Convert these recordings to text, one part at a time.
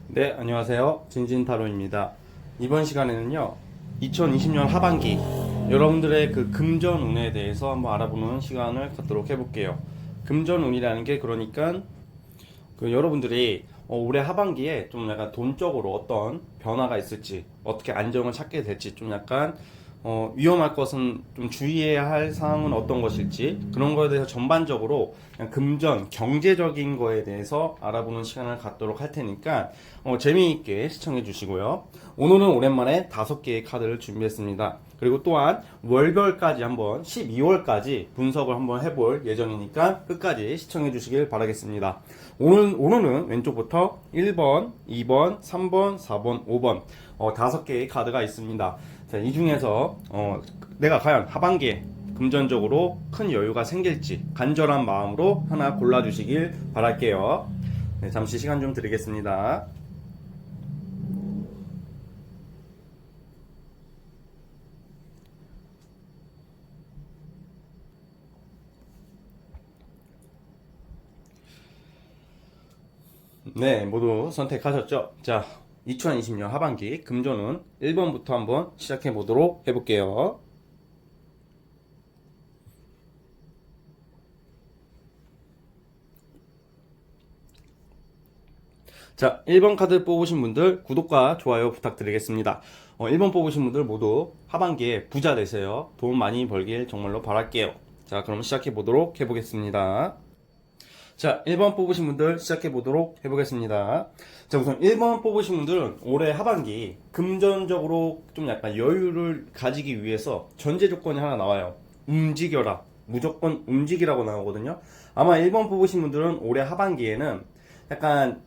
네, 안녕하세요. 진진타로입니다. 이번 시간에는요, 2020년 하반기 여러분들의 그 금전운에 대해서 한번 알아보는 시간을 갖도록 해볼게요. 금전운이라는 게 그러니까 그 여러분들이 올해 하반기에 좀 약간 돈적으로 어떤 변화가 있을지, 어떻게 안정을 찾게 될지, 좀 약간 위험할 것은 좀 주의해야 할 사항은 어떤 것일지, 그런 거에 대해서 전반적으로 그냥 금전, 경제적인 거에 대해서 알아보는 시간을 갖도록 할 테니까 재미있게 시청해 주시고요. 오늘은 오랜만에 5개의 카드를 준비했습니다. 그리고 또한 월별까지 한번 12월까지 분석을 한번 해볼 예정이니까 끝까지 시청해 주시길 바라겠습니다. 오늘은 왼쪽부터 1번, 2번, 3번, 4번, 5번 5개의 카드가 있습니다. 자, 이 중에서 내가 과연 하반기에 금전적으로 큰 여유가 생길지 간절한 마음으로 하나 골라주시길 바랄게요. 네, 잠시 시간 좀 드리겠습니다. 네, 모두 선택하셨죠? 자, 2020년 하반기 금전운 1번부터 한번 시작해 보도록 해볼게요. 자, 1번 카드 뽑으신 분들 구독과 좋아요 부탁드리겠습니다. 1번 뽑으신 분들 모두 하반기에 부자 되세요. 돈 많이 벌길 정말로 바랄게요. 자, 그럼 시작해 보도록 해보겠습니다. 자, 1번 뽑으신 분들 시작해 보도록 해보겠습니다. 자, 우선 1번 뽑으신 분들은 올해 하반기 금전적으로 좀 약간 여유를 가지기 위해서 전제 조건이 하나 나와요. 움직여라. 무조건 움직이라고 나오거든요. 아마 1번 뽑으신 분들은 올해 하반기에는 약간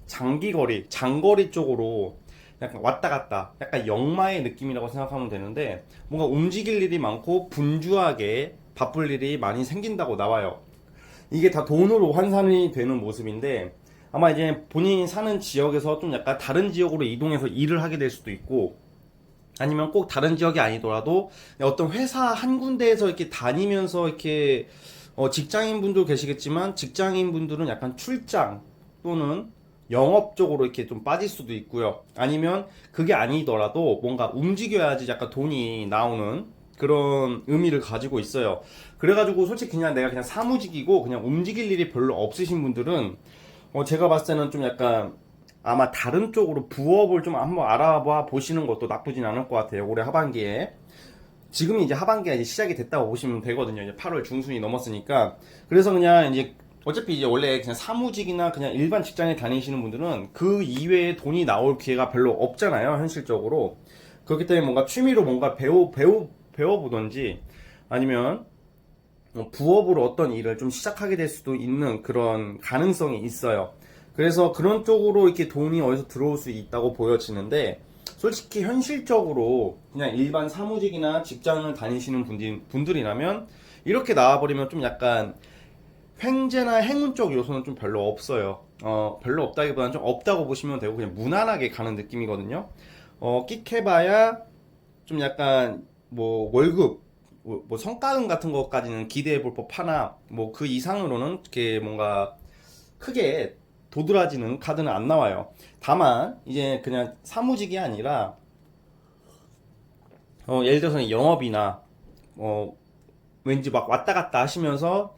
장기거리, 장거리 쪽으로 약간 왔다 갔다, 약간 역마의 느낌이라고 생각하면 되는데, 뭔가 움직일 일이 많고 분주하게 바쁠 일이 많이 생긴다고 나와요. 이게 다 돈으로 환산이 되는 모습인데, 아마 이제 본인이 사는 지역에서 좀 약간 다른 지역으로 이동해서 일을 하게 될 수도 있고, 아니면 꼭 다른 지역이 아니더라도 어떤 회사 한 군데에서 이렇게 다니면서 이렇게 직장인 분도 계시겠지만 직장인 분들은 약간 출장 또는 영업 쪽으로 이렇게 좀 빠질 수도 있고요. 아니면 그게 아니더라도 뭔가 움직여야지 약간 돈이 나오는 그런 의미를 가지고 있어요. 그래가지고 솔직히 그냥 내가 그냥 사무직이고 그냥 움직일 일이 별로 없으신 분들은 제가 봤을 때는 좀 약간 아마 다른 쪽으로 부업을 좀 한번 알아봐 보시는 것도 나쁘진 않을 것 같아요. 올해 하반기에. 지금이 이제 하반기가 이제 시작이 됐다고 보시면 되거든요. 이제 8월 중순이 넘었으니까. 그래서 그냥 이제 어차피 이제 원래 그냥 사무직이나 그냥 일반 직장에 다니시는 분들은 그 이외에 돈이 나올 기회가 별로 없잖아요. 현실적으로. 그렇기 때문에 뭔가 취미로 뭔가 배워보던지 아니면 부업으로 어떤 일을 좀 시작하게 될 수도 있는 그런 가능성이 있어요. 그래서 그런 쪽으로 이렇게 돈이 어디서 들어올 수 있다고 보여지는데, 솔직히 현실적으로 그냥 일반 사무직이나 직장을 다니시는 분들이라면 이렇게 나와버리면 좀 약간 횡재나 행운 쪽 요소는 좀 별로 없어요. 별로 없다기보다는 좀 없다고 보시면 되고 그냥 무난하게 가는 느낌이거든요. 끽해봐야 좀 약간 뭐 월급, 뭐 성과금 같은 것까지는 기대해 볼 법하나 뭐 그 이상으로는 이렇게 뭔가 크게 도드라지는 카드는 안 나와요. 다만 이제 그냥 사무직이 아니라 예를 들어서 영업이나 어, 왠지 막 왔다 갔다 하시면서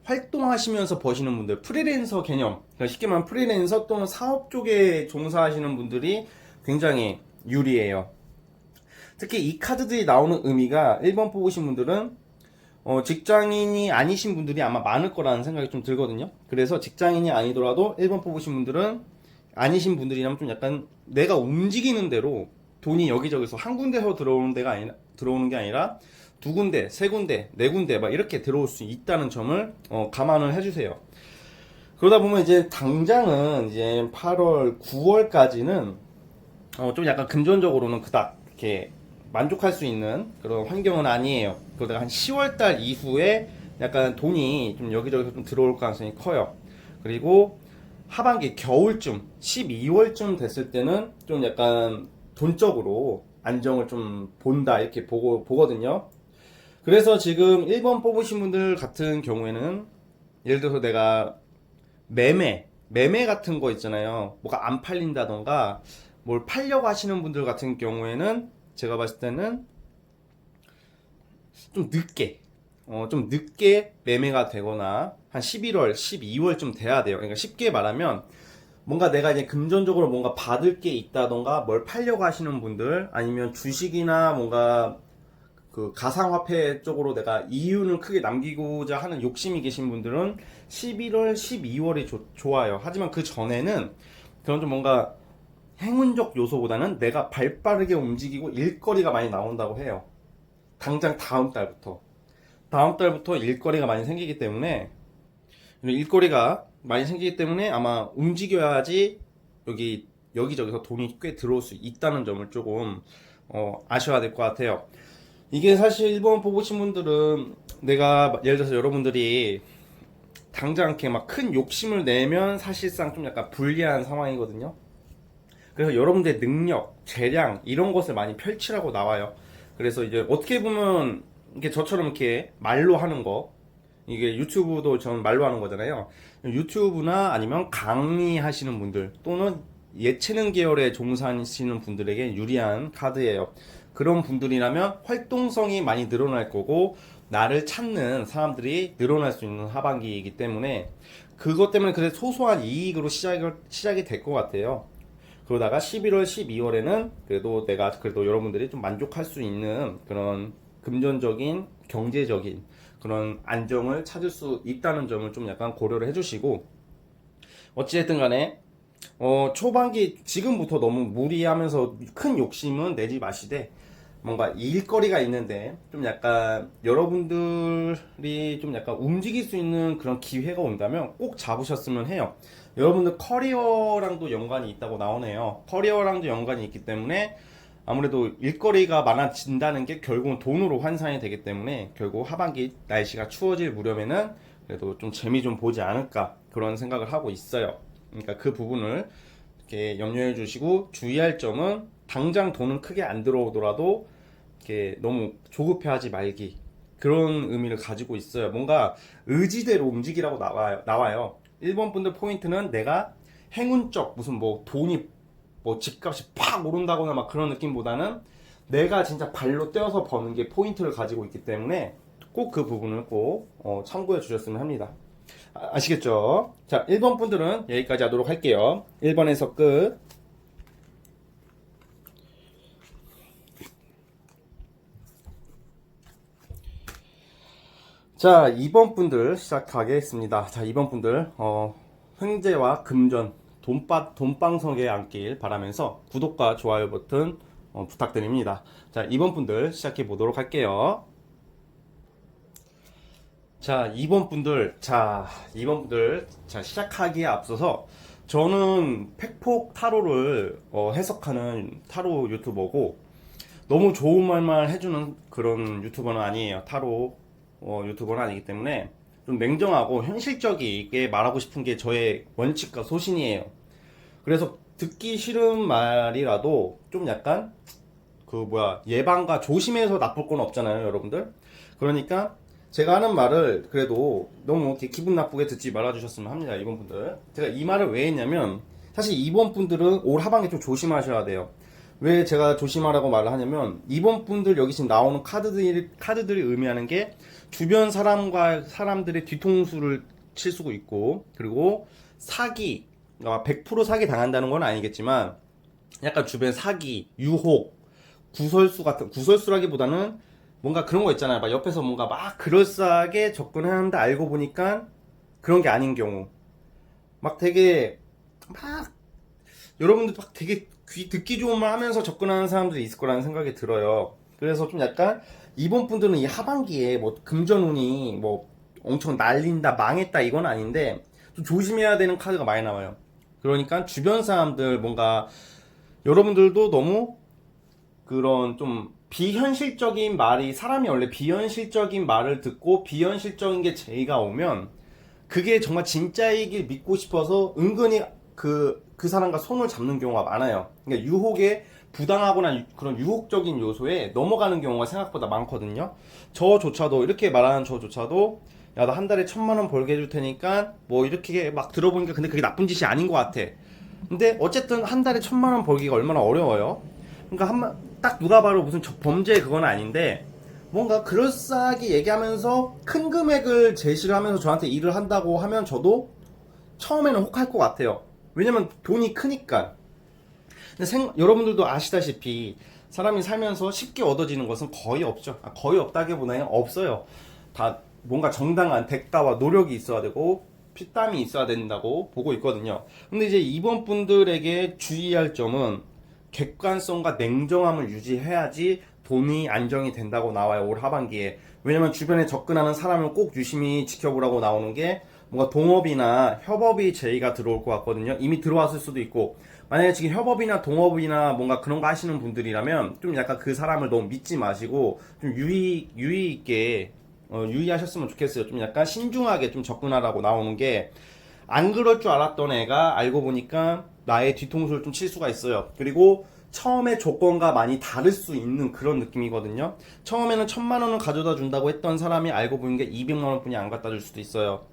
활동하시면서 버시는 분들, 프리랜서 개념, 그러니까 쉽게 말하면 프리랜서 또는 사업 쪽에 종사하시는 분들이 굉장히 유리해요. 특히 이 카드들이 나오는 의미가 1번 뽑으신 분들은 직장인이 아니신 분들이 아마 많을 거라는 생각이 좀 들거든요. 그래서 직장인이 아니더라도 1번 뽑으신 분들은 아니신 분들이라면 좀 약간 내가 움직이는 대로 돈이 여기저기서 한 군데서 들어오는 게 아니라 두 군데, 세 군데, 네 군데 막 이렇게 들어올 수 있다는 점을 감안을 해주세요. 그러다 보면 이제 당장은 이제 8월, 9월까지는 좀 약간 금전적으로는 그닥 이렇게 만족할 수 있는 그런 환경은 아니에요. 그러다가 한 10월달 이후에 약간 돈이 좀 여기저기서 좀 들어올 가능성이 커요. 그리고 하반기 겨울쯤 12월쯤 됐을 때는 좀 약간 돈적으로 안정을 좀 본다 이렇게 보거든요. 그래서 지금 1번 뽑으신 분들 같은 경우에는 예를 들어서 내가 매매 매매 같은 거 있잖아요. 뭐가 안 팔린다던가 뭘 팔려고 하시는 분들 같은 경우에는 제가 봤을 때는 좀 늦게 좀 늦게 매매가 되거나 한 11월, 12월쯤 돼야 돼요. 그러니까 쉽게 말하면 뭔가 내가 이제 금전적으로 뭔가 받을 게 있다던가 뭘 팔려고 하시는 분들, 아니면 주식이나 뭔가 그 가상화폐 쪽으로 내가 이윤을 크게 남기고자 하는 욕심이 계신 분들은 11월, 12월이 좋아요. 하지만 그 전에는 그런 좀 뭔가 행운적 요소보다는 내가 발 빠르게 움직이고 일거리가 많이 나온다고 해요. 당장 다음 달부터 일거리가 많이 생기기 때문에, 일거리가 많이 생기기 때문에 아마 움직여야지 여기저기서 돈이 꽤 들어올 수 있다는 점을 조금 아셔야 될 것 같아요. 이게 사실 1번 뽑으신 분들은, 내가 예를 들어서 여러분들이 당장 이렇게 막 큰 욕심을 내면 사실상 좀 약간 불리한 상황이거든요. 그래서 여러분들의 능력, 재량 이런 것을 많이 펼치라고 나와요. 그래서 이제 어떻게 보면 이게 저처럼 이렇게 말로 하는 거, 이게 유튜브도 저는 말로 하는 거잖아요. 유튜브나 아니면 강의하시는 분들 또는 예체능 계열에 종사하시는 분들에게 유리한 카드예요. 그런 분들이라면 활동성이 많이 늘어날 거고 나를 찾는 사람들이 늘어날 수 있는 하반기이기 때문에, 그것 때문에 그래 소소한 이익으로 시작이 될 것 같아요. 그러다가 11월, 12월에는 그래도 여러분들이 좀 만족할 수 있는 그런 금전적인, 경제적인 그런 안정을 찾을 수 있다는 점을 좀 약간 고려를 해주시고, 어찌됐든 간에 초반기 지금부터 너무 무리하면서 큰 욕심은 내지 마시되, 뭔가 일거리가 있는데 좀 약간 여러분들이 좀 약간 움직일 수 있는 그런 기회가 온다면 꼭 잡으셨으면 해요. 여러분들 커리어랑도 연관이 있다고 나오네요. 커리어랑도 연관이 있기 때문에 아무래도 일거리가 많아진다는 게 결국은 돈으로 환산이 되기 때문에, 결국 하반기 날씨가 추워질 무렵에는 그래도 좀 재미 좀 보지 않을까, 그런 생각을 하고 있어요. 그러니까 그 부분을 이렇게 염려해 주시고, 주의할 점은 당장 돈은 크게 안 들어오더라도 이렇게 너무 조급해하지 말기, 그런 의미를 가지고 있어요. 뭔가 의지대로 움직이라고 나와요. 1번 분들 포인트는 내가 행운적 무슨 뭐 돈이 뭐 집값이 팍 오른다거나 막 그런 느낌보다는 내가 진짜 발로 떼어서 버는 게 포인트를 가지고 있기 때문에 꼭 그 부분을 꼭 참고해 주셨으면 합니다. 아시겠죠? 자, 1번 분들은 여기까지 하도록 할게요. 1번에서 끝. 자, 2번 분들 시작하겠습니다. 자, 2번 분들 횡재와 금전, 돈방석에 앉길 바라면서 구독과 좋아요 버튼 부탁드립니다. 자, 2번 분들 시작해 보도록 할게요. 자, 2번 분들, 시작하기에 앞서서 저는 팩폭 타로를 해석하는 타로 유튜버고, 너무 좋은 말만 해주는 그런 유튜버는 아니에요. 타로 유튜버는 아니기 때문에 좀 냉정하고 현실적이게 말하고 싶은 게 저의 원칙과 소신이에요. 그래서 듣기 싫은 말이라도 좀 약간 예방과 조심해서 나쁠 건 없잖아요, 여러분들. 그러니까 제가 하는 말을 그래도 너무 이렇게 기분 나쁘게 듣지 말아주셨으면 합니다, 이번 분들. 제가 이 말을 왜 했냐면, 사실 이번 분들은 올 하반기 좀 조심하셔야 돼요. 왜 제가 조심하라고 말을 하냐면, 이번 분들 여기 지금 나오는 카드들이 의미하는 게 주변 사람들의 뒤통수를 칠 수도 있고, 그리고 사기, 100% 사기 당한다는 건 아니겠지만 약간 주변 사기, 유혹, 구설수라기보다는 뭔가 그런 거 있잖아요. 막 옆에서 뭔가 막 그럴싸하게 접근하는데 알고 보니까 그런 게 아닌 경우, 막 되게 막 여러분들 막 되게 듣기 좋은 말 하면서 접근하는 사람들이 있을 거라는 생각이 들어요. 그래서 좀 약간 이번 분들은 이 하반기에 뭐 금전운이 뭐 엄청 날린다, 망했다 이건 아닌데 좀 조심해야 되는 카드가 많이 나와요. 그러니까 주변 사람들, 뭔가 여러분들도 너무 그런 좀 비현실적인 말이, 사람이 원래 비현실적인 말을 듣고 비현실적인 게 제의가 오면 그게 정말 진짜이길 믿고 싶어서 은근히 그 사람과 손을 잡는 경우가 많아요. 그러니까 유혹에 부당하거나 그런 유혹적인 요소에 넘어가는 경우가 생각보다 많거든요. 이렇게 말하는 저조차도 야, 나 한 달에 1,000만 원 벌게 해줄 테니까 뭐 이렇게 막 들어보니까 근데 그게 나쁜 짓이 아닌 것 같아. 근데 어쨌든 한 달에 1,000만 원 벌기가 얼마나 어려워요. 그러니까 딱 누가 봐도 무슨 범죄 그건 아닌데 뭔가 그럴싸하게 얘기하면서 큰 금액을 제시를 하면서 저한테 일을 한다고 하면 저도 처음에는 혹할 것 같아요. 왜냐면 돈이 크니까. 근데 여러분들도 아시다시피 사람이 살면서 쉽게 얻어지는 것은 거의 없죠. 거의 없다기보다는 없어요. 다 뭔가 정당한 대가와 노력이 있어야 되고 피땀이 있어야 된다고 보고 있거든요. 근데 이제 이번 분들에게 주의할 점은 객관성과 냉정함을 유지해야지 돈이 안정이 된다고 나와요, 올 하반기에. 왜냐면 주변에 접근하는 사람을 꼭 유심히 지켜보라고 나오는 게 뭔가 동업이나 협업이 제의가 들어올 것 같거든요. 이미 들어왔을 수도 있고, 만약에 지금 협업이나 동업이나 뭔가 그런 거 하시는 분들이라면 좀 약간 그 사람을 너무 믿지 마시고 좀 유의 있게 유의하셨으면 좋겠어요. 좀 약간 신중하게 좀 접근하라고 나오는 게, 안 그럴 줄 알았던 애가 알고 보니까 나의 뒤통수를 좀 칠 수가 있어요. 그리고 처음에 조건과 많이 다를 수 있는 그런 느낌이거든요. 처음에는 1,000만 원을 가져다 준다고 했던 사람이 알고 보니 게 200만 원뿐이 안 갖다 줄 수도 있어요.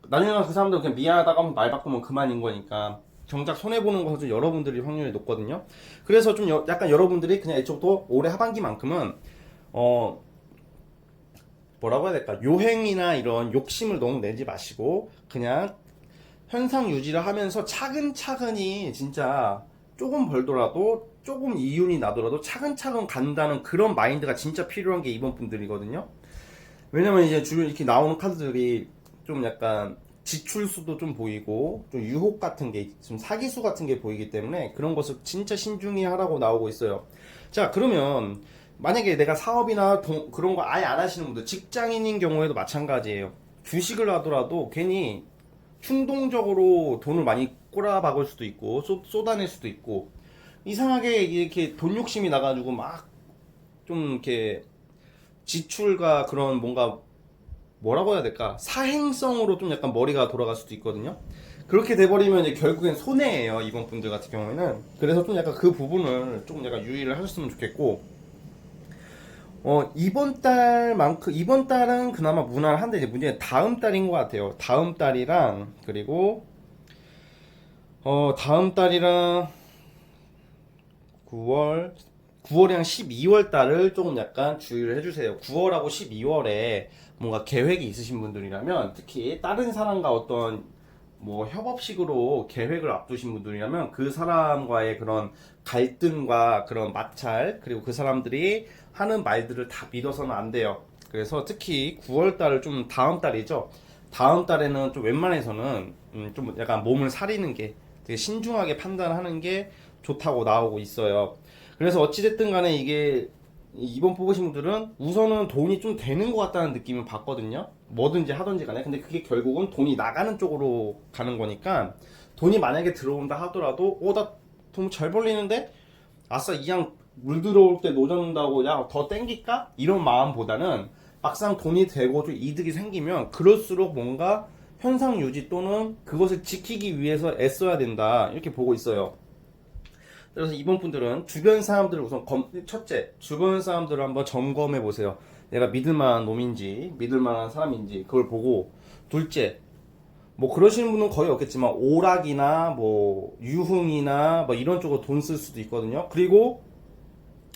나중에 그 사람들 그냥 미안하다고 하면 말 바꾸면 그만인 거니까. 정작 손해보는 것은 여러분들이 확률이 높거든요. 그래서 좀 약간 여러분들이 그냥 애초부터 올해 하반기만큼은 뭐라고 해야 될까, 요행이나 이런 욕심을 너무 내지 마시고 그냥 현상 유지를 하면서 차근차근히 진짜 조금 벌더라도 조금 이윤이 나더라도 차근차근 간다는 그런 마인드가 진짜 필요한 게 이번 분들이거든요. 왜냐면 이제 주변 이렇게 나오는 카드들이 좀 약간 지출수도 좀 보이고 좀 유혹 같은 게, 좀 사기수 같은 게 보이기 때문에 그런 것을 진짜 신중히 하라고 나오고 있어요. 자, 그러면 만약에 내가 사업이나 그런 거 아예 안 하시는 분들, 직장인인 경우에도 마찬가지예요. 주식을 하더라도 괜히 충동적으로 돈을 많이 꼬라박을 수도 있고 쏟아낼 수도 있고, 이상하게 이렇게 돈 욕심이 나가지고 막 좀 이렇게 지출과 그런 뭔가 뭐라고 해야 될까, 사행성으로 좀 약간 머리가 돌아갈 수도 있거든요. 그렇게 돼버리면 이제 결국엔 손해예요, 이번 분들 같은 경우에는. 그래서 좀 약간 그 부분을 조금 약간 유의를 하셨으면 좋겠고, 이번 달은 그나마 무난한데 이제 문제는 다음 달인 것 같아요. 다음 달이랑, 그리고 다음 달이랑 9월이랑 12월 달을 조금 약간 주의를 해주세요. 9월하고 12월에 뭔가 계획이 있으신 분들이라면, 특히 다른 사람과 어떤 뭐 협업식으로 계획을 앞두신 분들이라면 그 사람과의 그런 갈등과 그런 마찰, 그리고 그 사람들이 하는 말들을 다 믿어서는 안 돼요. 그래서 특히 9월 달을 좀, 다음 달이죠. 다음 달에는 좀 웬만해서는 좀 약간 몸을 사리는 게, 되게 신중하게 판단하는 게 좋다고 나오고 있어요. 그래서 어찌됐든 간에 이게 이번 뽑으신 분들은 우선은 돈이 좀 되는 것 같다는 느낌을 받거든요. 뭐든지 하든지 간에. 근데 그게 결국은 돈이 나가는 쪽으로 가는 거니까, 돈이 만약에 들어온다 하더라도 나 돈 잘 벌리는데 아싸 이양 물 들어올 때 노젓는다고 야 더 땡길까? 이런 마음보다는 막상 돈이 되고 좀 이득이 생기면 그럴수록 뭔가 현상 유지 또는 그것을 지키기 위해서 애써야 된다, 이렇게 보고 있어요. 그래서 이번 분들은 주변 사람들을 우선 첫째, 주변 사람들을 한번 점검해 보세요. 내가 믿을 만한 놈인지 믿을 만한 사람인지 그걸 보고, 둘째, 뭐 그러시는 분은 거의 없겠지만 오락이나 뭐 유흥이나 뭐 이런 쪽으로 돈 쓸 수도 있거든요. 그리고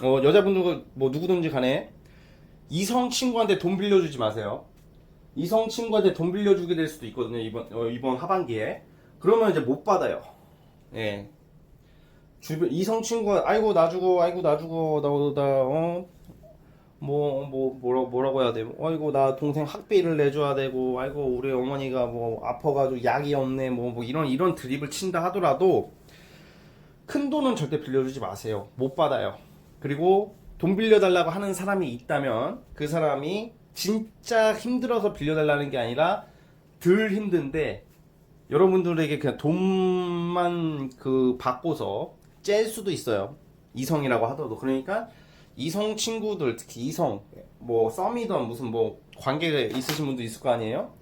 여자분들 뭐 누구든지 간에 이성 친구한테 돈 빌려주지 마세요. 이성 친구한테 돈 빌려주게 될 수도 있거든요, 이번 하반기에. 그러면 이제 못 받아요. 예. 주변 이성 친구가 아이고 나 주고, 아이고 나 주고, 뭐라고 해야 돼? 아이고 나 동생 학비를 내줘야 되고, 아이고 우리 어머니가 뭐 아파가지고 약이 없네, 뭐 이런 드립을 친다 하더라도 큰 돈은 절대 빌려주지 마세요. 못 받아요. 그리고 돈 빌려달라고 하는 사람이 있다면 그 사람이 진짜 힘들어서 빌려달라는 게 아니라 덜 힘든데 여러분들에게 그냥 돈만 받고서 짤 수도 있어요. 이성이라고 하더라도. 그러니까 이성 친구들, 특히 이성, 뭐 썸이든 무슨 뭐 관계가 있으신 분도 있을 거 아니에요?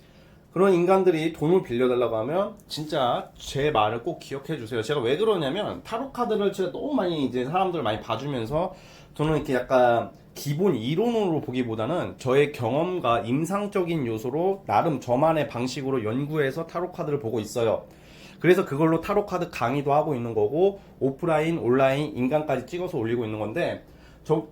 그런 인간들이 돈을 빌려달라고 하면 진짜 제 말을 꼭 기억해 주세요. 제가 왜 그러냐면 타로 카드를 제가 너무 많이 이제 사람들 많이 봐주면서 저는 이렇게 약간 기본 이론으로 보기보다는 저의 경험과 임상적인 요소로 나름 저만의 방식으로 연구해서 타로 카드를 보고 있어요. 그래서 그걸로 타로 카드 강의도 하고 있는 거고, 오프라인, 온라인, 인강까지 찍어서 올리고 있는 건데,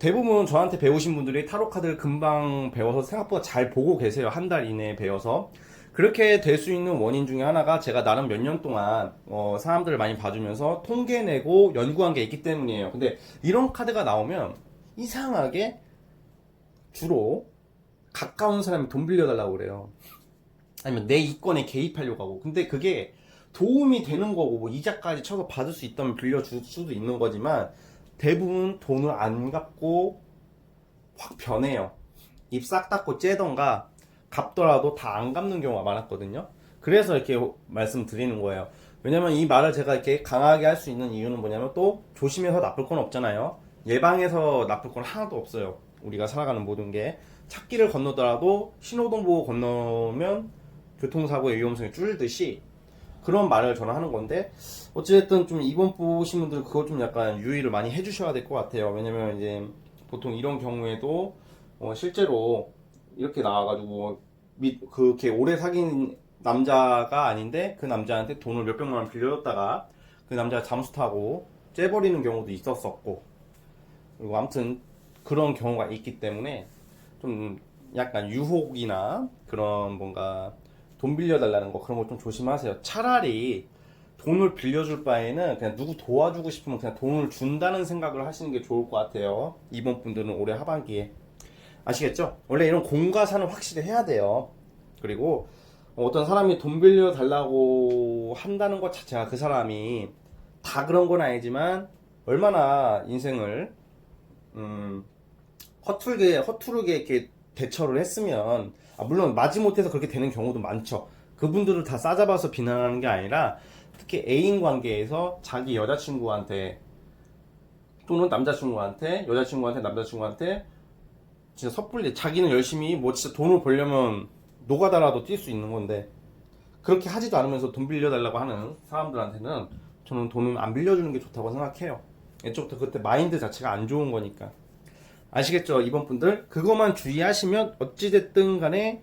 대부분 저한테 배우신 분들이 타로 카드를 금방 배워서 생각보다 잘 보고 계세요. 한 달 이내에 배워서. 그렇게 될 수 있는 원인 중에 하나가 제가 나름 몇 년 동안 사람들을 많이 봐주면서 통계 내고 연구한 게 있기 때문이에요. 근데 이런 카드가 나오면 이상하게 주로 가까운 사람이 돈 빌려달라고 그래요. 아니면 내 이권에 개입하려고 하고. 근데 그게 도움이 되는 거고, 뭐 이자까지 쳐서 받을 수 있다면 빌려줄 수도 있는 거지만, 대부분 돈을 안 갚고 확 변해요. 입 싹 닫고 째던가 갚더라도 다 안 갚는 경우가 많았거든요. 그래서 이렇게 말씀드리는 거예요. 왜냐면 이 말을 제가 이렇게 강하게 할 수 있는 이유는 뭐냐면, 또 조심해서 나쁠 건 없잖아요. 예방해서 나쁠 건 하나도 없어요. 우리가 살아가는 모든 게. 찾기를 건너더라도 신호등 보고 건너면 교통사고의 위험성이 줄듯이, 그런 말을 저는 하는 건데, 어찌됐든 좀 이번 보신 분들 그거 좀 약간 유의를 많이 해주셔야 될 것 같아요. 왜냐면 이제 보통 이런 경우에도 실제로 이렇게 나와가지고 그렇게 오래 사귄 남자가 아닌데 그 남자한테 돈을 몇백만 원 빌려줬다가 그 남자가 잠수 타고 째버리는 경우도 있었었고, 그리고 아무튼 그런 경우가 있기 때문에 좀 약간 유혹이나 그런 뭔가 돈 빌려달라는 거, 그런 거 좀 조심하세요. 차라리 돈을 빌려줄 바에는 그냥 누구 도와주고 싶으면 그냥 돈을 준다는 생각을 하시는 게 좋을 것 같아요. 이번 분들은 올해 하반기에. 아시겠죠? 원래 이런 공과사는 확실히 해야 돼요. 그리고 어떤 사람이 돈 빌려달라고 한다는 것 자체가 그 사람이 다 그런 건 아니지만 얼마나 인생을 허투르게 이렇게 대처를 했으면, 물론 마지못해서 그렇게 되는 경우도 많죠. 그분들을 다 싸잡아서 비난하는 게 아니라, 특히 애인 관계에서 자기 여자친구한테 또는 남자친구한테, 여자친구한테, 남자친구한테 진짜 섣불리 자기는 열심히 뭐 진짜 돈을 벌려면 노가다라도 뛸 수 있는 건데, 그렇게 하지도 않으면서 돈 빌려달라고 하는 사람들한테는 저는 돈은 안 빌려주는 게 좋다고 생각해요. 애초부터 그때 마인드 자체가 안 좋은 거니까. 아시겠죠? 이번 분들 그것만 주의하시면 어찌됐든 간에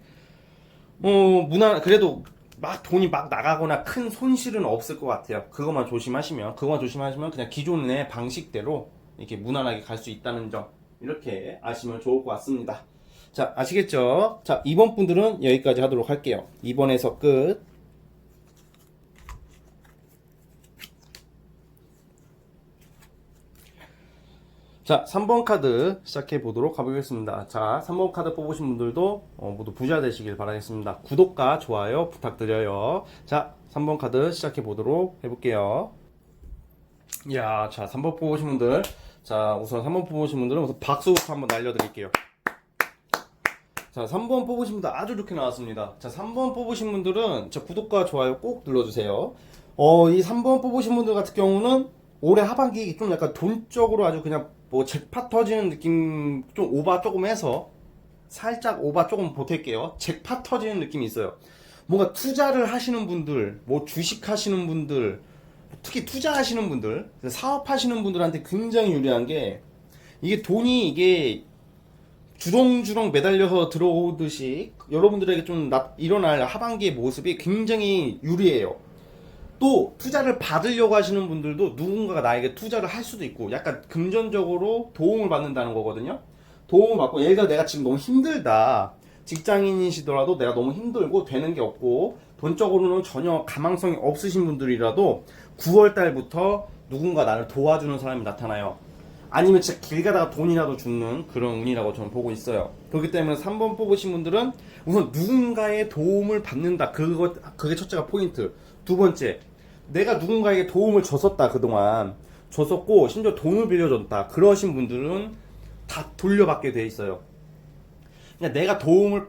그래도 막 돈이 막 나가거나 큰 손실은 없을 것 같아요. 그것만 조심하시면 그냥 기존의 방식대로 이렇게 무난하게 갈 수 있다는 점, 이렇게 아시면 좋을 것 같습니다. 자, 아시겠죠? 자, 이번 분들은 여기까지 하도록 할게요. 2번에서 끝. 자, 3번 카드 시작해 보도록 가보겠습니다. 자, 3번 카드 뽑으신 분들도 모두 부자 되시길 바라겠습니다. 구독과 좋아요 부탁드려요. 자, 3번 카드 시작해 보도록 해볼게요. 이야, 자, 3번 뽑으신 분들. 자, 우선 3번 뽑으신 분들은 우선 박수부터 한번 날려드릴게요. 자, 3번 뽑으신 분들 아주 좋게 나왔습니다. 자, 3번 뽑으신 분들은 자, 구독과 좋아요 꼭 눌러주세요. 이 3번 뽑으신 분들 같은 경우는 올해 하반기 좀 약간 돈적으로 아주 그냥 뭐 잭팟 터지는 느낌, 좀 오바 조금 해서 살짝 오바 조금 보탤게요. 잭팟 터지는 느낌이 있어요. 뭔가 투자를 하시는 분들, 뭐 주식 하시는 분들, 특히 투자하시는 분들, 사업하시는 분들한테 굉장히 유리한 게, 이게 돈이 이게 주렁주렁 매달려서 들어오듯이 여러분들에게 좀 일어날 하반기의 모습이 굉장히 유리해요. 또 투자를 받으려고 하시는 분들도 누군가가 나에게 투자를 할 수도 있고, 약간 금전적으로 도움을 받는다는 거거든요. 도움을 받고, 예를 들어 내가 지금 너무 힘들다, 직장인이시더라도 내가 너무 힘들고 되는 게 없고 돈적으로는 전혀 가망성이 없으신 분들이라도 9월 달부터 누군가 나를 도와주는 사람이 나타나요. 아니면 진짜 길 가다가 돈이라도 주는 그런 운이라고 저는 보고 있어요. 그렇기 때문에 3번 뽑으신 분들은 우선 누군가의 도움을 받는다, 그게 첫째가 포인트. 두 번째, 내가 누군가에게 도움을 줬었다, 그동안 줬었고 심지어 돈을 빌려줬다, 그러신 분들은 다 돌려받게 돼 있어요. 그냥 내가 도움을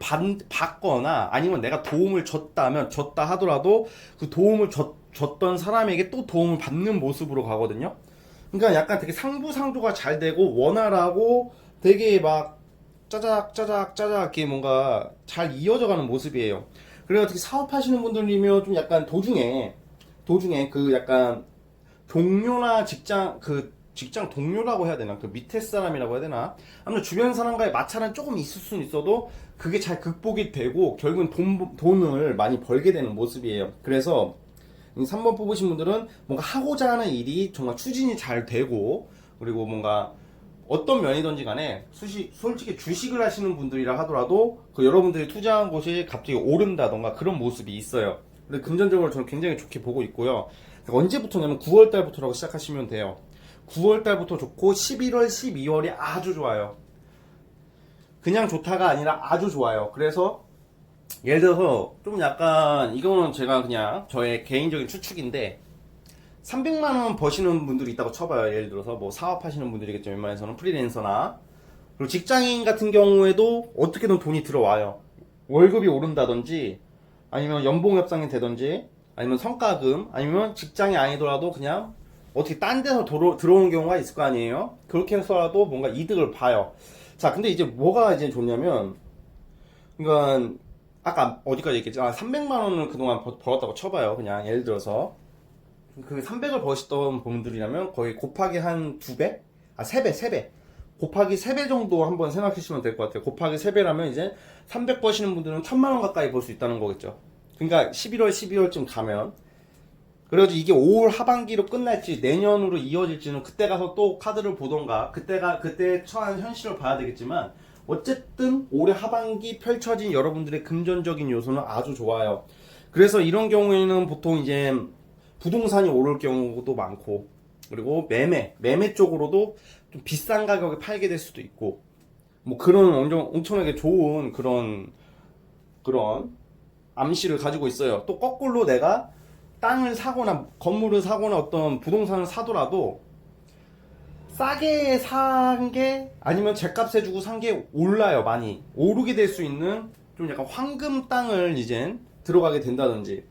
받거나 아니면 내가 도움을 줬다 하더라도 그 도움을 줬던 사람에게 또 도움을 받는 모습으로 가거든요. 그러니까 약간 되게 상부상조가 잘 되고 원활하고 되게 막 짜작 이렇게 뭔가 잘 이어져가는 모습이에요. 그래서 특히 사업하시는 분들이면 좀 약간 도중에 그 약간 동료나 직장 그 직장 동료라고 해야 되나? 그 밑에 사람이라고 해야 되나? 아무튼 주변 사람과의 마찰은 조금 있을 수는 있어도 그게 잘 극복이 되고 결국은 돈을 많이 벌게 되는 모습이에요. 그래서 이 3번 뽑으신 분들은 뭔가 하고자 하는 일이 정말 추진이 잘 되고, 그리고 뭔가 어떤 면이든지 간에 솔직히 주식을 하시는 분들이라 하더라도 그 여러분들이 투자한 곳이 갑자기 오른다던가 그런 모습이 있어요. 근데 금전적으로 저는 굉장히 좋게 보고 있고요. 언제부터냐면 9월 달부터라고 시작하시면 돼요. 9월 달부터 좋고 11월, 12월이 아주 좋아요. 그냥 좋다가 아니라 아주 좋아요. 그래서 예를 들어서 좀 약간 이거는 제가 그냥 저의 개인적인 추측인데 300만원 버시는 분들이 있다고 쳐봐요. 예를 들어서 뭐 사업하시는 분들이겠죠. 웬만해서는 프리랜서나. 그리고 직장인 같은 경우에도 어떻게든 돈이 들어와요. 월급이 오른다든지 아니면 연봉 협상이 되든지 아니면 성과금 아니면 직장이 아니더라도 그냥 어떻게 딴 데서 들어오는 경우가 있을 거 아니에요. 그렇게 해서라도 뭔가 이득을 봐요. 자, 근데 이제 뭐가 이제 좋냐면, 그러니까 아까 어디까지 얘기했지? 300만 원을 그동안 벌었다고 쳐봐요. 그냥 예를 들어서 그 300을 버셨던 분들이라면 거의 곱하기 한 2배? 3배. 곱하기 3배 정도 한번 생각해 주시면 될 것 같아요. 곱하기 3배라면 이제 300 버시는 분들은 1000만 원 가까이 벌 수 있다는 거겠죠. 그러니까 11월, 12월쯤 가면, 그래가지고 이게 5월 하반기로 끝날지 내년으로 이어질지는 그때 가서 또 카드를 보던가 그때 처한 현실을 봐야 되겠지만, 어쨌든 올해 하반기 펼쳐진 여러분들의 금전적인 요소는 아주 좋아요. 그래서 이런 경우에는 보통 이제 부동산이 오를 경우도 많고, 그리고 매매 쪽으로도 좀 비싼 가격에 팔게 될 수도 있고, 뭐 그런 엄청나게 좋은 그런 암시를 가지고 있어요. 또 거꾸로 내가 땅을 사거나 건물을 사거나 어떤 부동산을 사더라도 싸게 산 게 아니면 제값에 주고 산 게 올라요. 많이 오르게 될 수 있는 좀 약간 황금 땅을 이젠 들어가게 된다든지.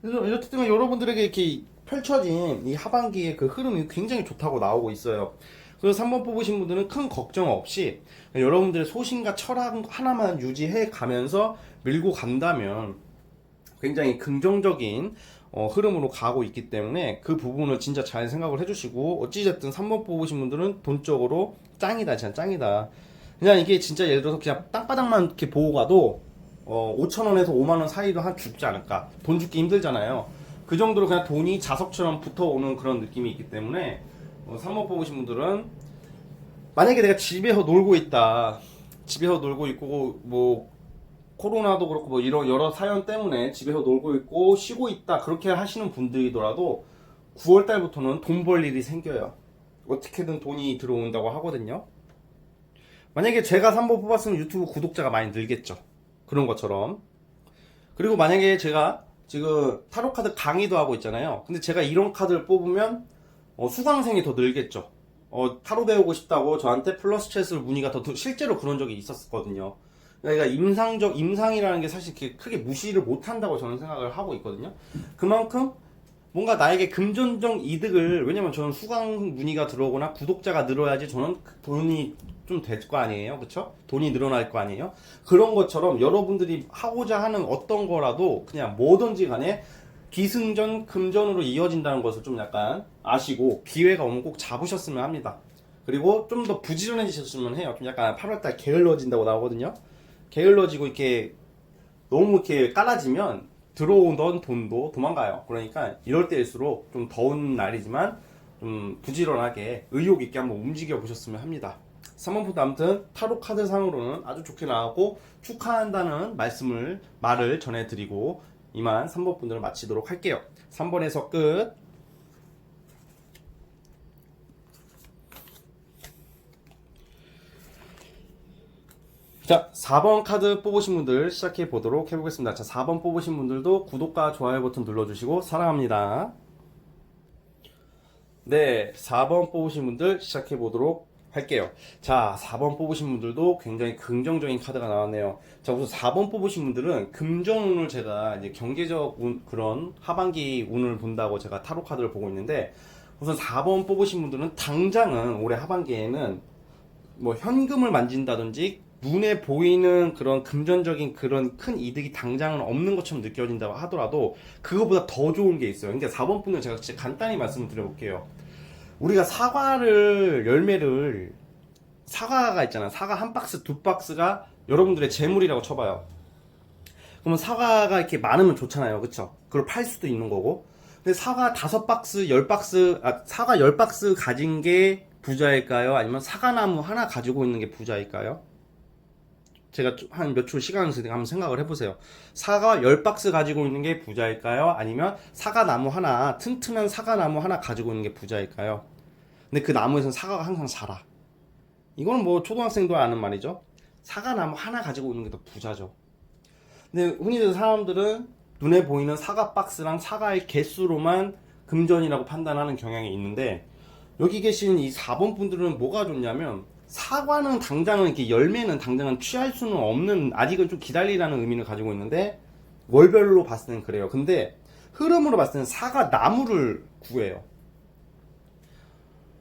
그래서 어쨌든 여러분들에게 이렇게 펼쳐진 이 하반기의 그 흐름이 굉장히 좋다고 나오고 있어요. 그래서 3번 뽑으신 분들은 큰 걱정 없이 여러분들의 소신과 철학 하나만 유지해 가면서 밀고 간다면 굉장히 긍정적인 흐름으로 가고 있기 때문에 그 부분을 진짜 잘 생각을 해주시고, 어찌됐든 3번 뽑으신 분들은 돈적으로 짱이다, 진짜 짱이다. 그냥 이게 진짜 예를 들어서 그냥 땅바닥만 이렇게 보고 가도 5천원에서 5만원 사이로 한 죽지 않을까. 돈 죽기 힘들잖아요. 그 정도로 그냥 돈이 자석처럼 붙어오는 그런 느낌이 있기 때문에 3번 뽑으신 분들은 만약에 내가 집에서 놀고 있다, 집에서 놀고 있고 뭐 코로나도 그렇고 뭐 이런 여러 사연 때문에 집에서 놀고 있고 쉬고 있다, 그렇게 하시는 분들이더라도 9월 달부터는 돈 벌 일이 생겨요. 어떻게든 돈이 들어온다고 하거든요. 만약에 제가 3번 뽑았으면 유튜브 구독자가 많이 늘겠죠. 그런 것처럼. 그리고 만약에 제가 지금 타로카드 강의도 하고 있잖아요. 근데 제가 이런 카드를 뽑으면 수강생이 더 늘겠죠. 타로 배우고 싶다고 저한테 플러스 챗을 문의가 더 실제로 그런 적이 있었거든요. 그러니까 임상이라는 게 사실 크게 무시를 못한다고 저는 생각을 하고 있거든요. 그만큼 뭔가 나에게 금전적 이득을, 왜냐면 저는 수강 문의가 들어오거나 구독자가 늘어야지 저는 돈이 좀 될 거 아니에요, 그쵸? 돈이 늘어날 거 아니에요. 그런 것처럼 여러분들이 하고자 하는 어떤 거라도 그냥 뭐든지 간에 기승전 금전으로 이어진다는 것을 좀 약간 아시고 기회가 오면 꼭 잡으셨으면 합니다. 그리고 좀 더 부지런해지셨으면 해요. 좀 약간 8월달 게을러진다고 나오거든요. 게을러지고 이렇게 너무 이렇게 깔아지면 들어오던 돈도 도망가요. 그러니까 이럴 때일수록 좀 더운 날이지만 좀 부지런하게 의욕 있게 한번 움직여 보셨으면 합니다. 3번 포트 아무튼 타로 카드 상으로는 아주 좋게 나왔고 축하한다는 말을 전해드리고 이만 3번 분들을 마치도록 할게요. 3번에서 끝. 자, 4번 카드 뽑으신 분들 시작해 보도록 해보겠습니다. 자, 4번 뽑으신 분들도 구독과 좋아요 버튼 눌러주시고 사랑합니다. 네, 4번 뽑으신 분들 시작해 보도록 할게요. 자, 4번 뽑으신 분들도 굉장히 긍정적인 카드가 나왔네요. 자, 우선 4번 뽑으신 분들은 금전운을 제가 이제 경제적 그런 하반기 운을 본다고 제가 타로 카드를 보고 있는데, 우선 4번 뽑으신 분들은 당장은 올해 하반기에는 뭐 현금을 만진다든지 눈에 보이는 그런 금전적인 그런 큰 이득이 당장은 없는 것처럼 느껴진다고 하더라도 그거보다 더 좋은 게 있어요. 그러니까 4번 분은 제가 진짜 간단히 말씀을 드려볼게요. 우리가 사과를 열매를 사과가 있잖아. 사과 한 박스, 두 박스가 여러분들의 재물이라고 쳐봐요. 그러면 사과가 이렇게 많으면 좋잖아요. 그쵸? 그걸 팔 수도 있는 거고. 근데 사과 5박스, 10박스, 사과 10박스 가진 게 부자일까요? 아니면 사과나무 하나 가지고 있는 게 부자일까요? 제가 한 몇 초 시간을 한번 생각을 해보세요. 사과 10박스 가지고 있는 게 부자일까요? 아니면 사과나무 하나, 튼튼한 사과나무 하나 가지고 있는 게 부자일까요? 근데 그 나무에서는 사과가 항상 자라. 이거는 뭐 초등학생도 아는 말이죠. 사과나무 하나 가지고 있는 게 더 부자죠. 근데 흔히들 사람들은 눈에 보이는 사과 박스랑 사과의 개수로만 금전이라고 판단하는 경향이 있는데, 여기 계신 이 4번 분들은 뭐가 좋냐면, 사과는 당장은 이렇게 열매는 당장은 취할 수는 없는, 아직은 좀 기다리라는 의미를 가지고 있는데, 월별로 봤을 때는 그래요. 근데 흐름으로 봤을 때는 사과 나무를 구해요.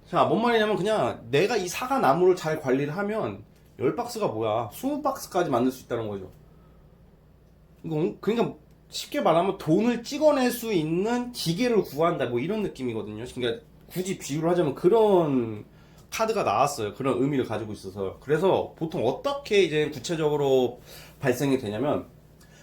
자, 뭔 말이냐면 그냥 내가 이 사과 나무를 잘 관리를 하면 10박스가 뭐야, 20박스까지 만들 수 있다는 거죠. 이거 그러니까 쉽게 말하면 돈을 찍어낼 수 있는 기계를 구한다, 뭐 이런 느낌이거든요. 그러니까 굳이 비유를 하자면 그런 카드가 나왔어요. 그런 의미를 가지고 있어서. 그래서 보통 어떻게 이제 구체적으로 발생이 되냐면,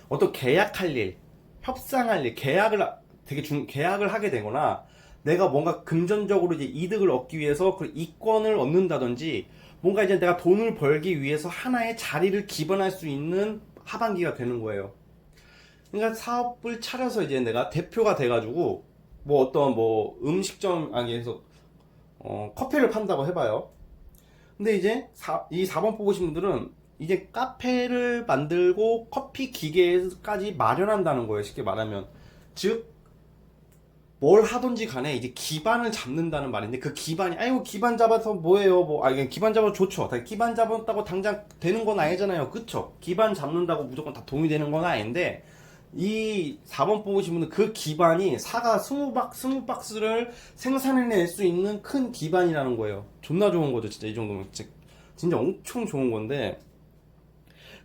어떤 계약할 일, 협상할 일, 계약을 하게 되거나, 내가 뭔가 금전적으로 이제 이득을 얻기 위해서 그 이권을 얻는다든지, 뭔가 이제 내가 돈을 벌기 위해서 하나의 자리를 기반할 수 있는 하반기가 되는 거예요. 그러니까 사업을 차려서 이제 내가 대표가 돼가지고 뭐 어떤 뭐 음식점 안에서 커피를 판다고 해봐요. 근데 이제 이 4번 뽑으신 분들은 이제 카페를 만들고 커피 기계까지 마련한다는 거예요. 쉽게 말하면. 즉, 뭘 하든지 간에 이제 기반을 잡는다는 말인데, 그 기반이, 아이고, 기반 잡아서 뭐예요? 기반 잡아서 좋죠. 기반 잡았다고 당장 되는 건 아니잖아요. 그쵸? 기반 잡는다고 무조건 다 도움이 되는 건 아닌데, 이 4번 뽑으신 분은 그 기반이 사과 20박스를 생산해낼 수 있는 큰 기반이라는 거예요. 존나 좋은 거죠, 진짜. 이 정도면. 진짜 엄청 좋은 건데.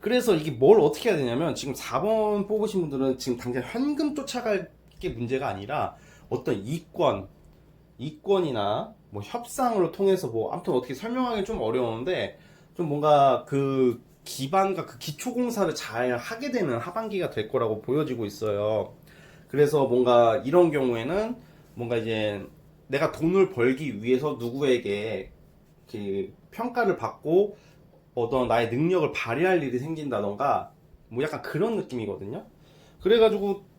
그래서 이게 뭘 어떻게 해야 되냐면, 지금 4번 뽑으신 분들은 지금 당장 현금 쫓아갈 게 문제가 아니라, 어떤 이권이나 뭐 협상을 통해서 뭐, 아무튼 어떻게 설명하기 좀 어려운데, 좀 뭔가 그 기반과 그 기초공사를 잘 하게 되는 하반기가 될 거라고 보여지고 있어요. 그래서 뭔가 이런 경우에는 뭔가 이제 내가 돈을 벌기 위해서 누구에게 그 평가를 받고 어떤 나의 능력을 발휘할 일이 생긴다던가, 뭐 약간 그런 느낌이거든요. 그래가지고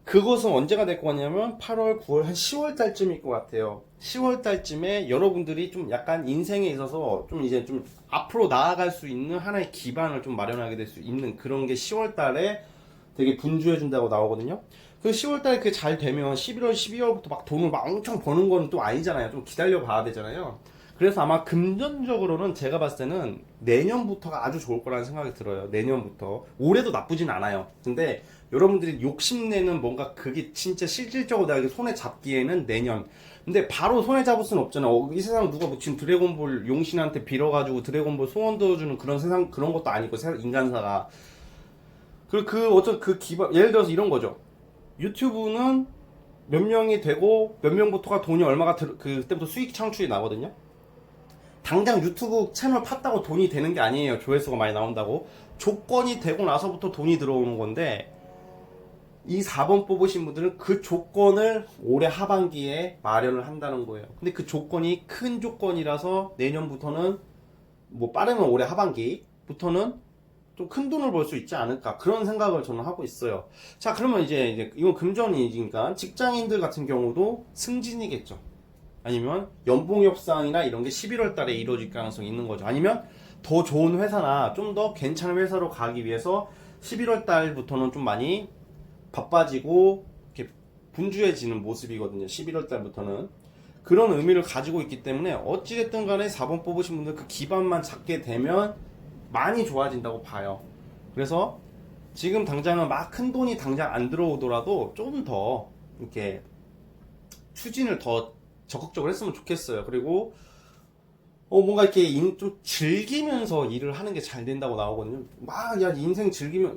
그것은 언제가 될 것 같냐면 8월, 9월, 한 10월 달쯤일 것 같아요. 10월 달쯤에 여러분들이 좀 약간 인생에 있어서 좀 이제 좀 앞으로 나아갈 수 있는 하나의 기반을 좀 마련하게 될 수 있는 그런 게 10월 달에 되게 분주해 준다고 나오거든요. 그 10월 달에 그게 잘 되면 11월, 12월부터 막 돈을 막 엄청 버는 거는 또 아니잖아요. 좀 기다려 봐야 되잖아요. 그래서 아마 금전적으로는 제가 봤을 때는 내년부터가 아주 좋을 거라는 생각이 들어요. 내년부터. 올해도 나쁘진 않아요. 근데 여러분들이 욕심내는 뭔가 그게 진짜 실질적으로 내가 손에 잡기에는 내년. 근데 바로 손에 잡을 수는 없잖아. 이 세상 누가 뭐 지금 드래곤볼 용신한테 빌어가지고 드래곤볼 소원 들어주는 그런 세상, 그런 것도 아니고, 인간사가. 어떤 그 기반, 예를 들어서 이런 거죠. 유튜브는 몇 명이 되고 몇 명부터가 돈이 얼마가 그때부터 수익 창출이 나거든요. 당장 유튜브 채널 팠다고 돈이 되는 게 아니에요. 조회수가 많이 나온다고. 조건이 되고 나서부터 돈이 들어오는 건데, 이 4번 뽑으신 분들은 그 조건을 올해 하반기에 마련을 한다는 거예요. 근데 그 조건이 큰 조건이라서 내년부터는, 뭐 빠르면 올해 하반기부터는 좀 큰 돈을 벌 수 있지 않을까, 그런 생각을 저는 하고 있어요. 자, 그러면 이제 이건 금전이니까 직장인들 같은 경우도 승진이겠죠. 아니면 연봉 협상이나 이런 게 11월 달에 이루어질 가능성이 있는 거죠. 아니면 더 좋은 회사나 좀 더 괜찮은 회사로 가기 위해서 11월 달부터는 좀 많이 바빠지고 이렇게 분주해지는 모습이거든요. 11월 달부터는. 그런 의미를 가지고 있기 때문에 어찌됐든 간에 4번 뽑으신 분들 그 기반만 잡게 되면 많이 좋아진다고 봐요. 그래서 지금 당장은 막 큰 돈이 당장 안 들어오더라도 좀 더 이렇게 추진을 더 적극적으로 했으면 좋겠어요. 그리고 뭔가 이렇게 좀 즐기면서 일을 하는 게 잘 된다고 나오거든요. 야, 인생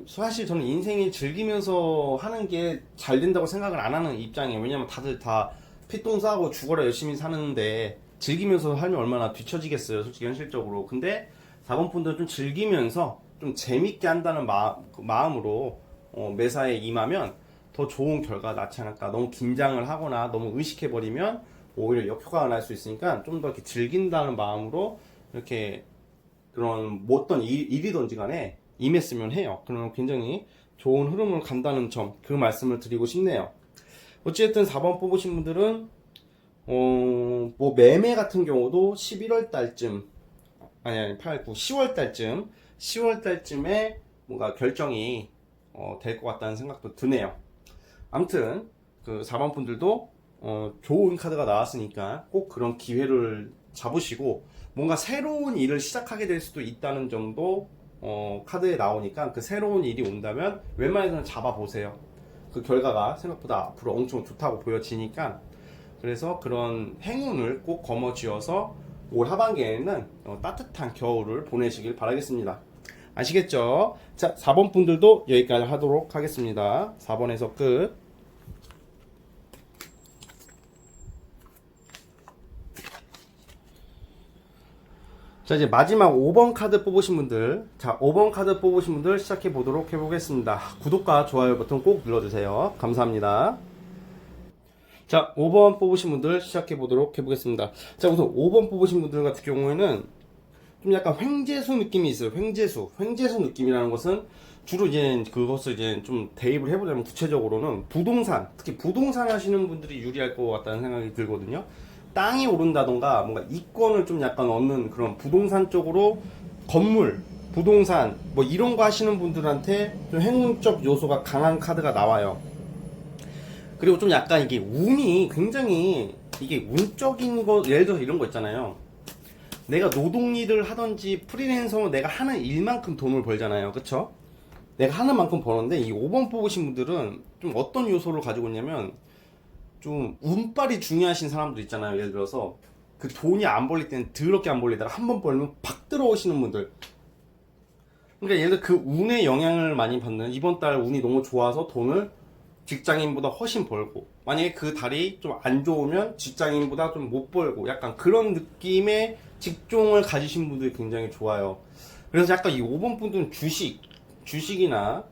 사실 저는 인생이 즐기면서 하는 게 잘 된다고 생각을 안 하는 입장이에요. 왜냐면 다들 다 피똥 싸고 죽어라 열심히 사는데 즐기면서 살면 얼마나 뒤처지겠어요, 솔직히 현실적으로. 근데 4번 분들은 좀 즐기면서 좀 재밌게 한다는 마음으로 매사에 임하면 더 좋은 결과가 낫지 않을까. 너무 긴장을 하거나 너무 의식해버리면 오히려 역효과가 날 수 있으니까 좀 더 이렇게 즐긴다는 마음으로 이렇게 그런 뭐 어떤 일이든지 간에 임했으면 해요. 그러면 굉장히 좋은 흐름을 간다는 점, 그 말씀을 드리고 싶네요. 어쨌든 4번 뽑으신 분들은 뭐 매매 같은 경우도 11월 달쯤 아니 8, 9, 10월 달쯤에 뭔가 결정이 될 것 같다는 생각도 드네요. 아무튼 그 4번 분들도 좋은 카드가 나왔으니까 꼭 그런 기회를 잡으시고 뭔가 새로운 일을 시작하게 될 수도 있다는 점도 카드에 나오니까 그 새로운 일이 온다면 웬만해서는 잡아보세요. 그 결과가 생각보다 앞으로 엄청 좋다고 보여지니까. 그래서 그런 행운을 꼭 거머쥐어서 올 하반기에는 따뜻한 겨울을 보내시길 바라겠습니다. 아시겠죠? 자, 4번 분들도 여기까지 하도록 하겠습니다. 4번에서 끝. 자, 이제 마지막 5번 카드 뽑으신 분들, 자, 5번 카드 뽑으신 분들 시작해 보도록 해보겠습니다. 구독과 좋아요 버튼 꼭 눌러주세요. 감사합니다. 자, 5번 뽑으신 분들 시작해 보도록 해보겠습니다. 자, 우선 5번 뽑으신 분들 같은 경우에는 좀 약간 횡재수 느낌이 있어요. 횡재수 느낌이라는 것은 주로 이제 그것을 이제 좀 대입을 해보자면 구체적으로는 부동산, 특히 부동산 하시는 분들이 유리할 것 같다는 생각이 들거든요. 땅이 오른다던가 뭔가 이권을 좀 약간 얻는 그런 부동산 쪽으로 건물, 부동산 뭐 이런 거 하시는 분들한테 좀 행운적 요소가 강한 카드가 나와요. 그리고 좀 약간 이게 운이 굉장히 이게 운적인 거, 예를 들어서 이런 거 있잖아요. 내가 노동일을 하던지 프리랜서로 내가 하는 일만큼 돈을 벌잖아요. 그쵸? 내가 하는 만큼 버는데 이 5번 뽑으신 분들은 좀 어떤 요소를 가지고 있냐면 좀 운빨이 중요하신 사람들 있잖아요. 예를 들어서 그 돈이 안 벌릴 때는 더럽게 안 벌리다가 한 번 벌면 팍 들어오시는 분들. 그러니까 예를 들어 그 운의 영향을 많이 받는, 이번 달 운이 너무 좋아서 돈을 직장인보다 훨씬 벌고, 만약에 그 달이 좀 안 좋으면 직장인보다 좀 못 벌고, 약간 그런 느낌의 직종을 가지신 분들이 굉장히 좋아요. 그래서 약간 이 5번 분들은 주식이나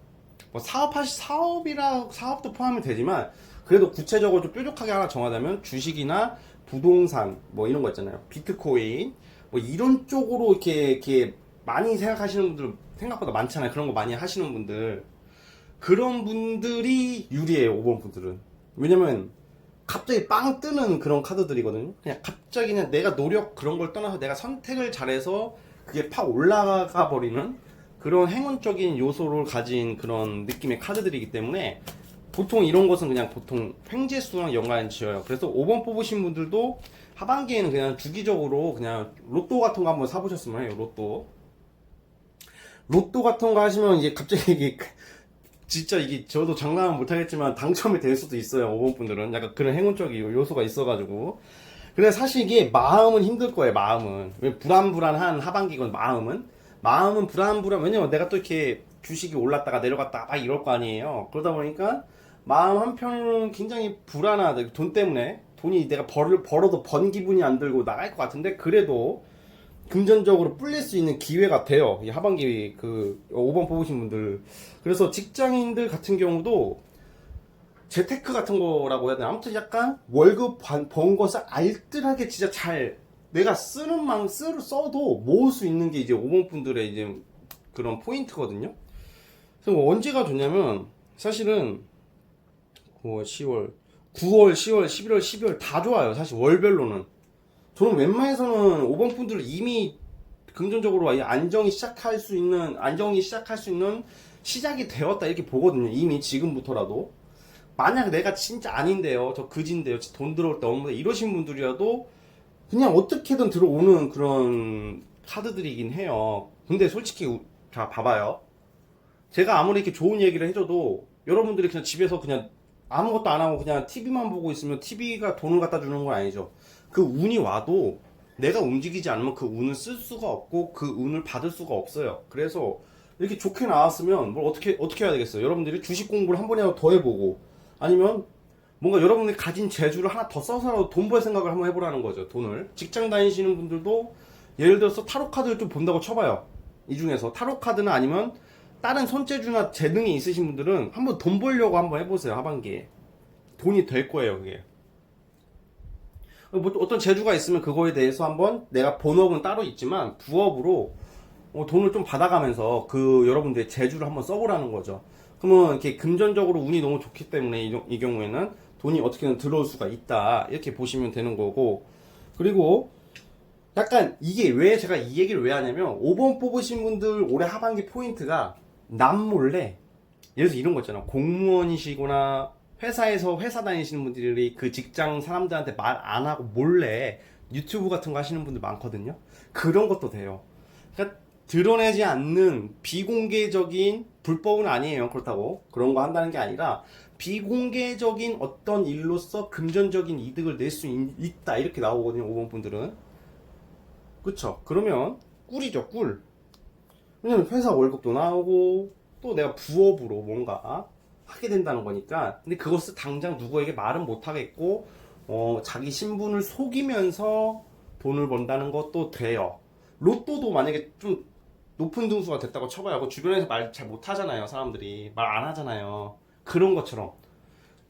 뭐 사업도 포함이 되지만 그래도 구체적으로 좀 뾰족하게 하나 정하자면 주식이나 부동산 뭐 이런 거 있잖아요. 비트코인 뭐 이런 쪽으로 이렇게 많이 생각하시는 분들 생각보다 많잖아요. 그런 거 많이 하시는 분들, 그런 분들이 유리해요. 5번 분들은. 왜냐면 갑자기 빵 뜨는 그런 카드들이거든요. 그냥 갑자기 그냥 내가 노력 그런 걸 떠나서 내가 선택을 잘해서 그게 팍 올라가 버리는 그런 행운적인 요소를 가진 그런 느낌의 카드들이기 때문에 보통 이런 것은 그냥 보통 횡재수랑 연관을 지어요. 그래서 5번 뽑으신 분들도 하반기에는 그냥 주기적으로 그냥 로또 같은 거 한번 사보셨으면 해요. 로또 같은 거 하시면 이제 갑자기 이게 진짜 이게 저도 장담은 못하겠지만 당첨이 될 수도 있어요. 5번 분들은 약간 그런 행운적인 요소가 있어가지고. 근데 사실 이게 마음은 힘들 거예요. 마음은 왜 불안불안한 하반기건 마음은 불안불안. 왜냐면 내가 또 이렇게 주식이 올랐다가 내려갔다가 막 이럴 거 아니에요. 그러다 보니까 마음 한편으로는 굉장히 불안하다. 돈 때문에 돈이 내가 벌어도 번 기분이 안 들고 나갈 것 같은데 그래도 금전적으로 불릴 수 있는 기회가 돼요. 이 하반기 그 5번 뽑으신 분들. 그래서 직장인들 같은 경우도 재테크 같은 거라고 해야 되나? 아무튼 약간 월급 번 것을 알뜰하게 진짜 잘 내가 써도 모을 수 있는 게 이제 5번 분들의 이제 그런 포인트거든요. 그래서 언제가 좋냐면 사실은 9월, 10월, 9월, 10월, 11월, 12월 다 좋아요. 사실 월별로는. 저는 웬만해서는 5번 분들 이미 금전적으로 안정이 시작할 수 있는 시작이 되었다 이렇게 보거든요. 이미 지금부터라도. 만약 내가 진짜 아닌데요, 저 그진데요, 돈 들어올 때 없는데 이러신 분들이라도 그냥 어떻게든 들어오는 그런 카드들이긴 해요. 근데 솔직히 자 봐봐요. 제가 아무리 이렇게 좋은 얘기를 해줘도 여러분들이 그냥 집에서 그냥 아무것도 안 하고 그냥 TV만 보고 있으면 TV가 돈을 갖다 주는 건 아니죠. 그 운이 와도 내가 움직이지 않으면 그 운을 쓸 수가 없고 그 운을 받을 수가 없어요. 그래서 이렇게 좋게 나왔으면 뭘 어떻게 해야 되겠어요? 여러분들이 주식 공부를 한 번이라도 더 해보고, 아니면 뭔가 여러분이 가진 재주를 하나 더 써서라도 돈 벌 생각을 한번 해보라는 거죠. 돈을. 직장 다니시는 분들도 예를 들어서 타로 카드를 좀 본다고 쳐봐요. 이 중에서 타로 카드나 아니면 다른 손재주나 재능이 있으신 분들은 한번 돈 벌려고 한번 해보세요. 하반기에 돈이 될 거예요. 그게 뭐 어떤 재주가 있으면 그거에 대해서 한번 내가 본업은 따로 있지만 부업으로 돈을 좀 받아가면서 그 여러분들의 재주를 한번 써보라는 거죠. 그러면 이렇게 금전적으로 운이 너무 좋기 때문에 이 경우에는 돈이 어떻게든 들어올 수가 있다 이렇게 보시면 되는 거고. 그리고 약간 이게 왜 제가 이 얘기를 왜 하냐면 5번 뽑으신 분들 올해 하반기 포인트가 남몰래 예를 들어서 이런 거 있잖아. 공무원이시거나 회사에서 회사 다니시는 분들이 그 직장 사람들한테 말 안 하고 몰래 유튜브 같은 거 하시는 분들 많거든요. 그런 것도 돼요. 그러니까 드러내지 않는 비공개적인 불법은 아니에요. 그렇다고 그런 거 한다는 게 아니라 비공개적인 어떤 일로서 금전적인 이득을 낼 수 있다 이렇게 나오거든요. 5번 분들은. 그쵸? 그러면 꿀이죠, 꿀. 왜냐면 회사 월급도 나오고 또 내가 부업으로 뭔가 하게 된다는 거니까. 근데 그것을 당장 누구에게 말은 못 하겠고 자기 신분을 속이면서 돈을 번다는 것도 돼요. 로또도 만약에 좀 높은 등수가 됐다고 쳐봐요. 그 주변에서 말 잘 못 하잖아요. 사람들이 말 안 하잖아요. 그런 것처럼.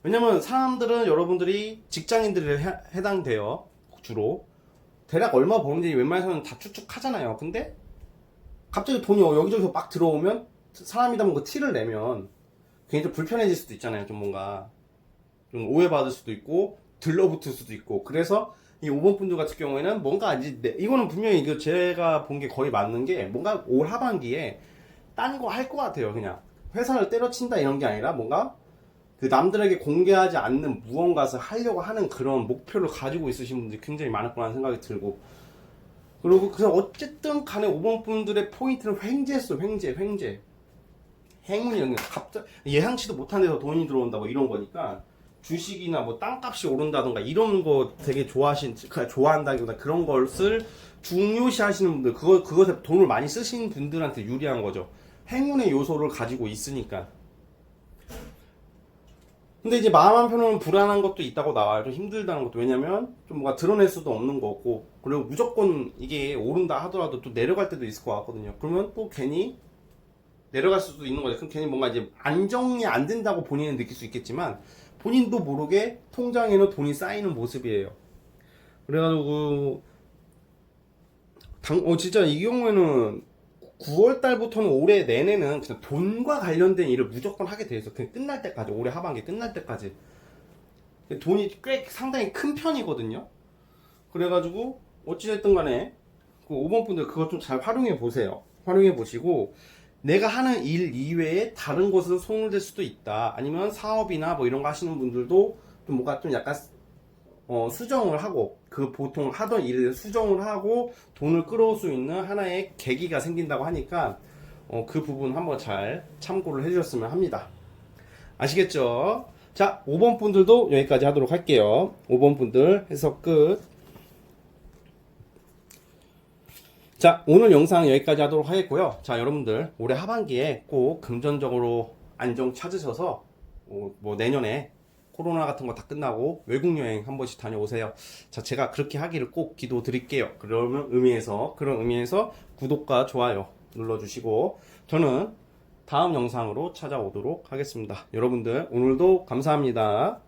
왜냐면 사람들은 여러분들이 직장인들에 해당돼요. 주로 대략 얼마 버는지 웬만해서는 다 추측하잖아요. 근데 갑자기 돈이 여기저기서 막 들어오면 사람이다 뭔가 티를 내면 괜히 좀 불편해질 수도 있잖아요. 좀 뭔가 좀 오해받을 수도 있고 들러붙을 수도 있고. 그래서 이 5번 분들 같은 경우에는 뭔가 이제 이거는 분명히 이거 제가 본 게 거의 맞는 게 뭔가 올 하반기에 딴 거 할 것 같아요. 그냥 회사를 때려친다 이런 게 아니라 뭔가 그 남들에게 공개하지 않는 무언가를 하려고 하는 그런 목표를 가지고 있으신 분들이 굉장히 많을 거라는 생각이 들고. 그리고 그래서 어쨌든 간에 5번 분들의 포인트는 횡재였어. 횡재 행운이 갑자기 예상치도 못한 데서 돈이 들어온다 뭐 이런 거니까. 주식이나 뭐 땅값이 오른다던가 이런 거 되게 좋아한다기보다 그런 것을 중요시 하시는 분들, 그것에 돈을 많이 쓰시는 분들한테 유리한 거죠. 행운의 요소를 가지고 있으니까. 근데 이제 마음 한편으로는 불안한 것도 있다고 나와요. 좀 힘들다는 것도. 왜냐면 좀 뭔가 드러낼 수도 없는 거고, 그리고 무조건 이게 오른다 하더라도 또 내려갈 때도 있을 것 같거든요. 그러면 또 괜히 내려갈 수도 있는 거죠. 그럼 괜히 뭔가 이제 안정이 안 된다고 본인은 느낄 수 있겠지만 본인도 모르게 통장에는 돈이 쌓이는 모습이에요. 그래가지고 진짜 이 경우에는 9월 달부터는 올해 내내는 그냥 돈과 관련된 일을 무조건 하게 돼 있어. 그냥 끝날 때까지, 올해 하반기 끝날 때까지 돈이 꽤 상당히 큰 편이거든요. 그래가지고 어찌됐든 간에 그 5번 분들 그거 좀 잘 활용해 보세요. 활용해 보시고 내가 하는 일 이외에 다른 곳에서 손을 댈 수도 있다. 아니면 사업이나 뭐 이런 거 하시는 분들도 좀 뭔가 좀 약간 수정을 하고 그 보통 하던 일을 수정을 하고 돈을 끌어올 수 있는 하나의 계기가 생긴다고 하니까 그 부분 한번 잘 참고를 해주셨으면 합니다. 아시겠죠? 자, 5번 분들도 여기까지 하도록 할게요. 5번 분들 해석 끝. 자, 오늘 영상 여기까지 하도록 하겠고요. 자, 여러분들 올해 하반기에 꼭 금전적으로 안정 찾으셔서 뭐 내년에 코로나 같은 거 다 끝나고 외국 여행 한 번씩 다녀오세요. 자, 제가 그렇게 하기를 꼭 기도 드릴게요. 그런 의미에서 구독과 좋아요 눌러주시고 저는 다음 영상으로 찾아오도록 하겠습니다. 여러분들 오늘도 감사합니다.